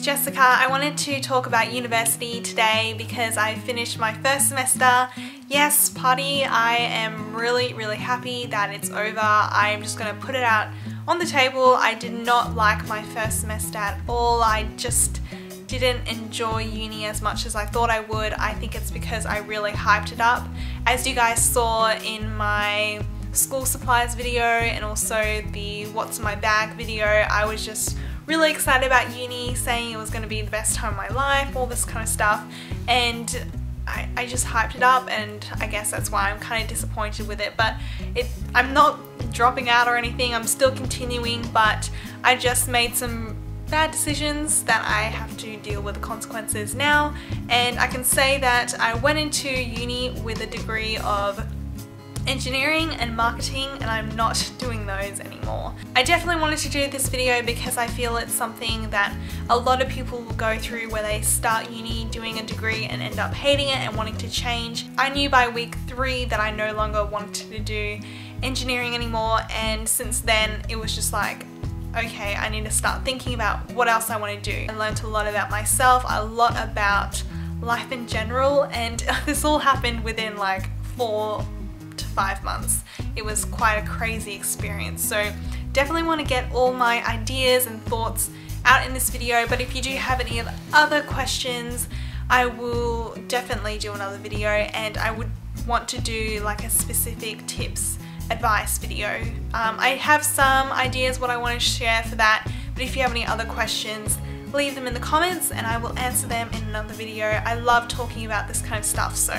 Jessica. I wanted to talk about university today because I finished my first semester. Yes, party. I am really happy that it's over. I'm just going to put it out on the table. I did not like my first semester at all. I just didn't enjoy uni as much as I thought I would. I think it's because I really hyped it up. As you guys saw in my school supplies video and also the what's in my bag video, I was just really excited about uni, saying it was going to be the best time of my life, all this kind of stuff, and I just hyped it up, and I guess that's why I'm kind of disappointed with it. But I'm not dropping out or anything, I'm still continuing, but I just made some bad decisions that I have to deal with the consequences now, and I can say that I went into uni with a degree of engineering and marketing, and I'm not doing those anymore. I definitely wanted to do this video because I feel it's something that a lot of people will go through, where they start uni doing a degree and end up hating it and wanting to change. I knew by week 3 that I no longer wanted to do engineering anymore, and since then it was just like, okay, I need to start thinking about what else I want to do. I learned a lot about myself, a lot about life in general, and this all happened within like 4 to 5 months. It was quite a crazy experience, so definitely want to get all my ideas and thoughts out in this video. But if you do have any other questions, I will definitely do another video, and I would want to do like a specific tips advice video. I have some ideas what I want to share for that, but if you have any other questions, leave them in the comments and I will answer them in another video. I love talking about this kind of stuff, so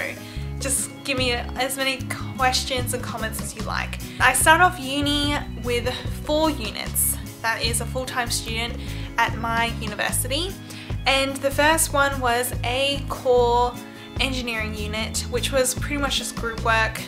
just give me as many questions and comments as you like. I started off uni with 4 units. That is a full-time student at my university, and the first one was a core engineering unit, which was pretty much just group work.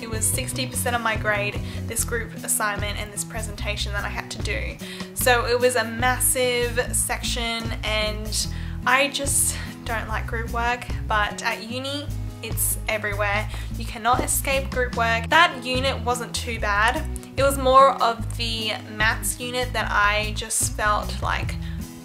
It was 60% of my grade, this group assignment and this presentation that I had to do. So it was a massive section, and I just don't like group work, but at uni it's everywhere. You cannot escape group work. That unit wasn't too bad. It was more of the maths unit that I just felt like,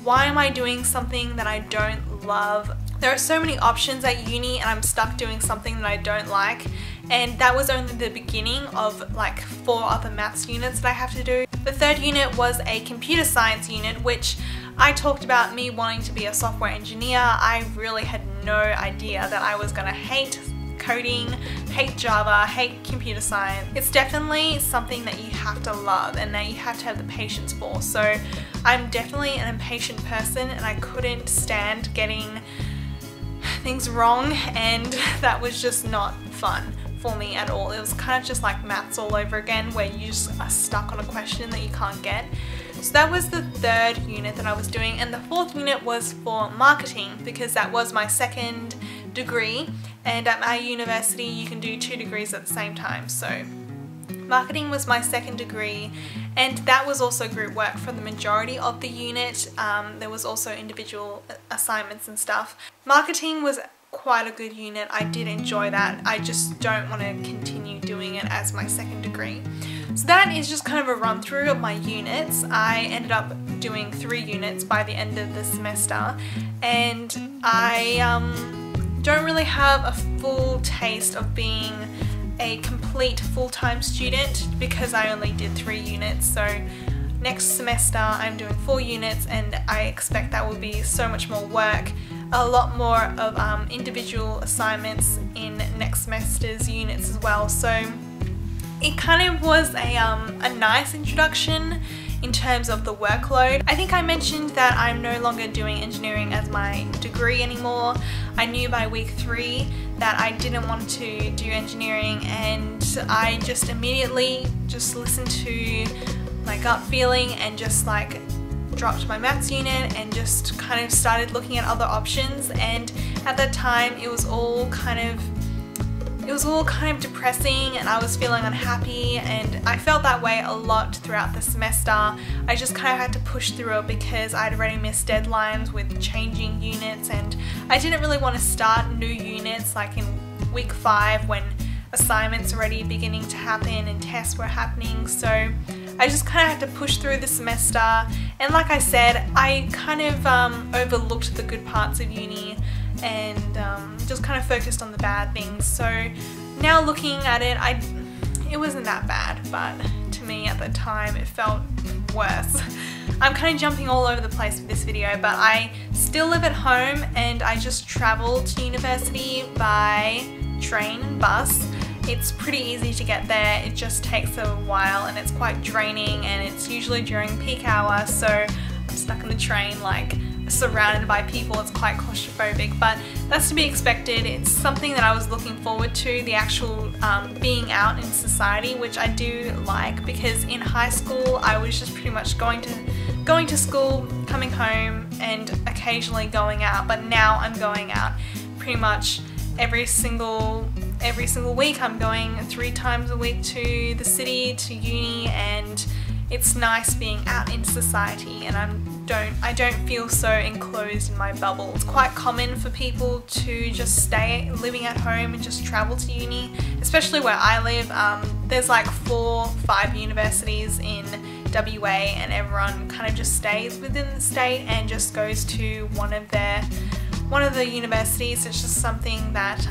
why am I doing something that I don't love? There are so many options at uni and I'm stuck doing something that I don't like, and that was only the beginning of like 4 other maths units that I have to do. The third unit was a computer science unit, which I talked about me wanting to be a software engineer. I really had no idea that I was gonna hate coding, hate Java, hate computer science. It's definitely something that you have to love and that you have to have the patience for. So I'm definitely an impatient person, and I couldn't stand getting things wrong, and that was just not fun for me at all. It was kind of just like maths all over again, where you just are stuck on a question that you can't get. So that was the third unit that I was doing, and the fourth unit was for marketing, because that was my second degree, and at my university you can do 2 degrees at the same time. So marketing was my second degree, and that was also group work for the majority of the unit. There was also individual assignments and stuff. Marketing was quite a good unit. I did enjoy that. I just don't want to continue doing it as my second degree. So that is just kind of a run through of my units. I ended up doing 3 units by the end of the semester, and I don't really have a full taste of being a complete full-time student because I only did 3 units. So next semester I'm doing 4 units, and I expect that will be so much more work, a lot more of individual assignments in next semester's units as well. So it kind of was a nice introduction in terms of the workload. I think I mentioned that I'm no longer doing engineering as my degree anymore. I knew by week 3 that I didn't want to do engineering, and I just immediately just listened to my gut feeling and just like dropped my maths unit and just kind of started looking at other options. And at that time it was all kind of depressing, and I was feeling unhappy, and I felt that way a lot throughout the semester. I just kind of had to push through it because I'd already missed deadlines with changing units, and I didn't really want to start new units like in week 5 when assignments already beginning to happen and tests were happening. So I just kind of had to push through the semester, and like I said, I kind of overlooked the good parts of uni and just kind of focused on the bad things. So now looking at it, it wasn't that bad, but to me at the time it felt worse. I'm kind of jumping all over the place with this video, but I still live at home and I just travel to university by train and bus. It's pretty easy to get there, it just takes a while and it's quite draining, and it's usually during peak hour, so I'm stuck in the train like surrounded by people. It's quite claustrophobic, but that's to be expected. It's something that I was looking forward to, the actual being out in society, which I do like, because in high school I was just pretty much going to school, coming home and occasionally going out, but now I'm going out pretty much every single week. I'm going 3 times a week to the city, to uni, and it's nice being out in society, and I don't feel so enclosed in my bubble. It's quite common for people to just stay living at home and just travel to uni, especially where I live. There's like 4 or 5 universities in WA, and everyone kind of just stays within the state and just goes to one of the universities. It's just something that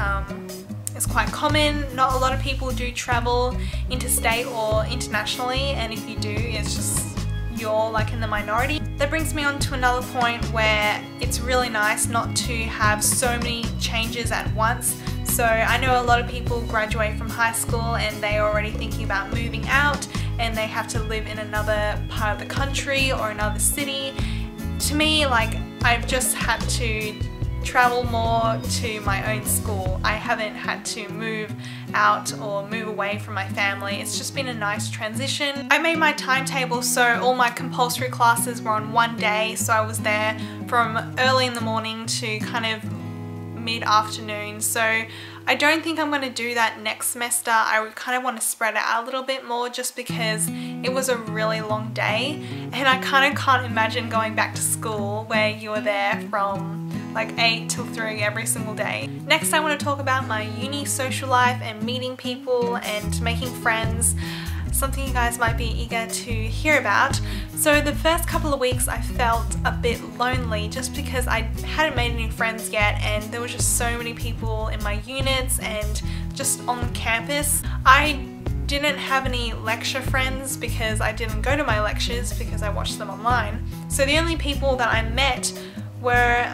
is quite common. Not a lot of people do travel interstate or internationally, and if you do, it's just you're like in the minority. That brings me on to another point where it's really nice not to have so many changes at once. So I know a lot of people graduate from high school and they're already thinking about moving out, and they have to live in another part of the country or another city. To me, like, I've just had to travel more to my own school. I haven't had to move out or move away from my family. It's just been a nice transition. I made my timetable so all my compulsory classes were on one day, so I was there from early in the morning to kind of mid-afternoon. So I don't think I'm going to do that next semester. I would kind of want to spread it out a little bit more, just because it was a really long day, and I kind of can't imagine going back to school where you were there from like 8 till 3 every single day. Next, I want to talk about my uni social life and meeting people and making friends, something you guys might be eager to hear about. So the first couple of weeks I felt a bit lonely, just because I hadn't made any friends yet, and there were just so many people in my units and just on campus. I didn't have any lecture friends because I didn't go to my lectures because I watched them online. So the only people that I met were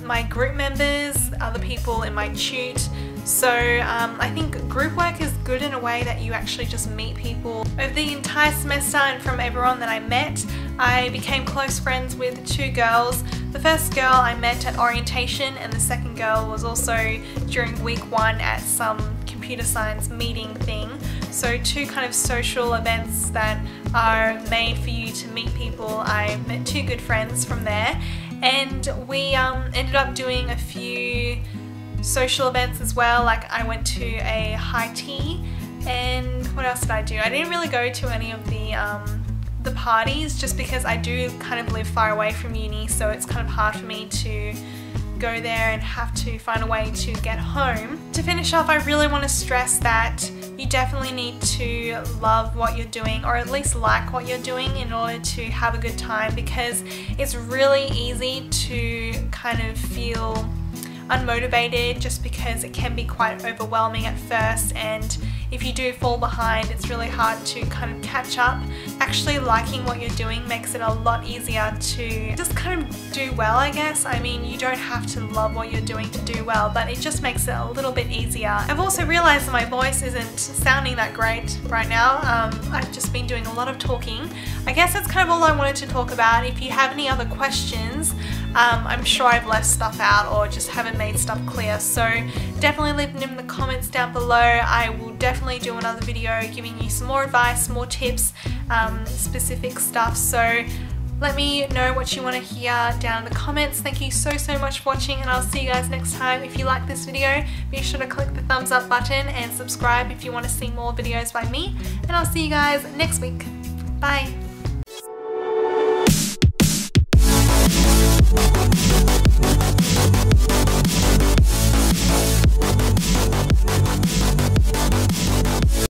my group members, other people in my tute. So I think group work is good in a way that you actually just meet people. Over the entire semester, and from everyone that I met, I became close friends with 2 girls. The first girl I met at orientation, and the second girl was also during week 1 at some computer science meeting thing. So 2 kind of social events that are made for you to meet people. I met 2 good friends from there, and we ended up doing a few social events as well. Like, I went to a high tea, and what else did I do? I didn't really go to any of the parties, just because I do kind of live far away from uni, so it's kind of hard for me to go there and have to find a way to get home. To finish off, I really want to stress that you definitely need to love what you're doing, or at least like what you're doing, in order to have a good time, because it's really easy to kind of feel unmotivated, just because it can be quite overwhelming at first, and if you do fall behind, it's really hard to kind of catch up. Actually liking what you're doing makes it a lot easier to just kind of do well, I guess. I mean, you don't have to love what you're doing to do well, but it just makes it a little bit easier. I've also realized that my voice isn't sounding that great right now. I've just been doing a lot of talking. I guess that's kind of all I wanted to talk about. If you have any other questions, I'm sure I've left stuff out or just haven't made stuff clear, so definitely leave them in the comments down below. I will definitely do another video giving you some more advice, more tips, specific stuff, so let me know what you want to hear down in the comments. Thank you so much for watching, and I'll see you guys next time. If you like this video, be sure to click the thumbs up button and subscribe if you want to see more videos by me, and I'll see you guys next week. Bye!